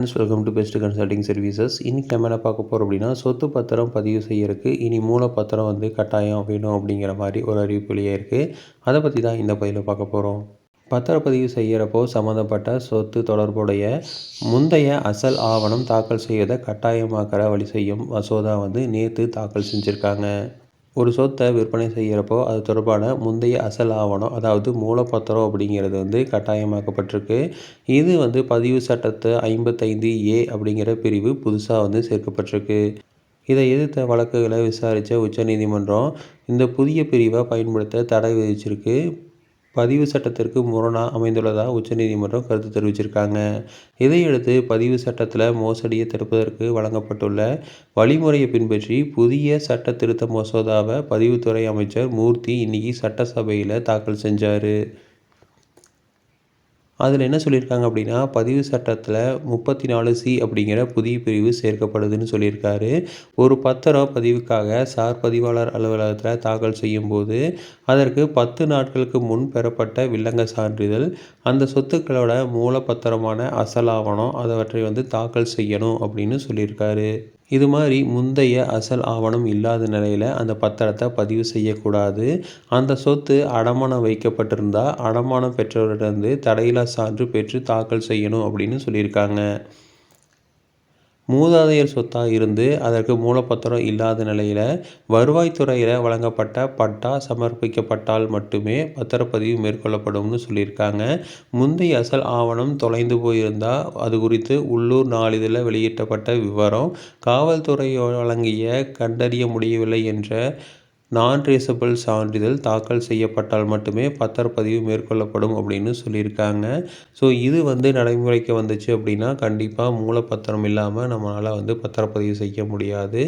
Friends, welcome to best consulting services. இன்றைக்கி நம்ம என்ன பார்க்க போகிறோம் அப்படின்னா, சொத்து பத்திரம் பதிவு செய்யறதுக்கு இனி மூலப்பத்திரம் வந்து கட்டாயம் வேணும் அப்படிங்கிற மாதிரி ஒரு அறிவிப்பு வெளியே அதை பற்றி தான் இந்த பதிவில் பார்க்க போகிறோம். பத்திரப்பதிவு செய்கிறப்போ சம்மந்தப்பட்ட சொத்து தொடர்புடைய முந்தைய அசல் ஆவணம் தாக்கல் செய்வதை கட்டாயமாக்கிற வழி செய்யும் மசோதா வந்து நேற்று தாக்கல் செஞ்சுருக்காங்க. ஒரு சொத்தை விற்பனை செய்கிறப்போ அது தொடர்பான முந்தைய அசல் ஆவணம், அதாவது மூலப்பத்திரம் அப்படிங்கிறது வந்து கட்டாயமாக்கப்பட்டிருக்கு. இது வந்து பதிவு சட்டத்தை 55A அப்படிங்கிற பிரிவு புதுசாக வந்து சேர்க்கப்பட்டிருக்கு. இதை எதிர்த்த வழக்குகளை விசாரித்த உச்சநீதிமன்றம் இந்த புதிய பிரிவை பயன்படுத்த தடை விதிச்சிருக்கு. பதிவு சட்டத்திற்கு முரணாக அமைந்துள்ளதாக உச்சநீதிமன்றம் கருத்து தெரிவிச்சிருக்காங்க. இதையடுத்து பதிவு சட்டத்தில் மோசடியை தடுப்பதற்கு வழங்கப்பட்டுள்ள வழிமுறையை பின்பற்றி புதிய சட்ட திருத்த மசோதாவை பதிவுத்துறை அமைச்சர் மூர்த்தி இன்னைக்கு சட்டசபையில் தாக்கல் செஞ்சார். அதில் என்ன சொல்லியிருக்காங்க அப்படின்னா, பதிவு சட்டத்தில் 34C அப்படிங்கிற புதிய பிரிவு சேர்க்கப்படுதுன்னு சொல்லியிருக்காரு. ஒரு பத்திரம் பதிவுக்காக சார் பதிவாளர் அலுவலகத்தில் தாக்கல் செய்யும்போது அதற்கு 10 நாட்களுக்கு முன் பெறப்பட்ட வில்லங்க சான்றிதழ், அந்த சொத்துக்களோட மூலப்பத்திரமான அசல் ஆவணம் அதவற்றை வந்து தாக்கல் செய்யணும் அப்படின்னு சொல்லியிருக்காரு. இது மாதிரி முந்தைய அசல் ஆவணம் இல்லாத நிலையில் அந்த பத்திரத்தை பதிவு செய்யக்கூடாது. அந்த சொத்து அடமானம் வைக்கப்பட்டிருந்தால் அடமானம் பெற்றவரிடந்து தடையில்லா சான்று பெற்று தாக்கல் செய்யணும் அப்படின்னு சொல்லியிருக்காங்க. மூதாதையர் சொத்தாக இருந்து அதற்கு மூலப்பத்திரம் இல்லாத நிலையில் வருவாய்த்துறையில் வழங்கப்பட்ட பட்டா சமர்ப்பிக்கப்பட்டால் மட்டுமே பத்திரப்பதிவு மேற்கொள்ளப்படும்னு சொல்லியிருக்காங்க. முந்தைய அசல் ஆவணம் தொலைந்து போயிருந்தால் அது குறித்து உள்ளூர் நாளிதழில் வெளியிட்டப்பட்ட விவரம் காவல்துறை வழங்கிய கண்டறிய முடியவில்லை என்ற நான் ட்ரேசபிள் சான்றிதழ் தாக்கல் செய்யப்பட்டால் மட்டுமே பத்திரப்பதிவு மேற்கொள்ளப்படும் அப்படின்னு சொல்லியிருக்காங்க. ஸோ இது வந்து நடைமுறைக்கு வந்துச்சு அப்படின்னா கண்டிப்பாக மூலப்பத்திரம் இல்லாமல் நம்மளால் வந்து பத்திரப்பதிவு செய்ய முடியாது.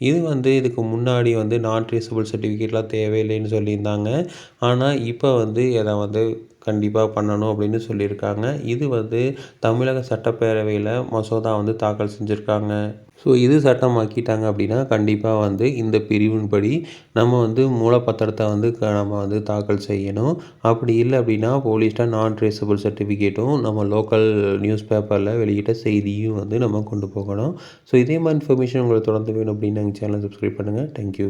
இது வந்து இதுக்கு முன்னாடி வந்து நான் ட்ரேசபிள் சர்டிஃபிகேட்லாம் தேவையில்லைன்னு சொல்லியிருந்தாங்க. ஆனால் இப்போ வந்து இதை வந்து கண்டிப்பாக பண்ணணும் அப்படின்னு சொல்லியிருக்காங்க. இது வந்து தமிழக சட்டப்பேரவையில் மசோதா வந்து தாக்கல் செஞ்சுருக்காங்க. ஸோ இது சட்டமாக்கிட்டாங்க அப்படின்னா கண்டிப்பாக வந்து இந்த பிரிவின்படி நம்ம வந்து மூலப்பத்திரத்தை வந்து நம்ம வந்து தாக்கல் செய்யணும். அப்படி இல்லை அப்படின்னா போலீஸ்டாக நான் ட்ரேசபிள் சர்டிஃபிகேட்டும் நம்ம லோக்கல் நியூஸ் பேப்பரில் வெளியிட்ட செய்தியும் வந்து நம்ம கொண்டு போகணும். ஸோ இதே மாதிரி இன்ஃபர்மேஷன் உங்களுக்கு தொடர்ந்து வேணும் அப்படின்னு எங்கள் சேனலை சப்ஸ்கிரைப் பண்ணுங்கள். தேங்க்யூ.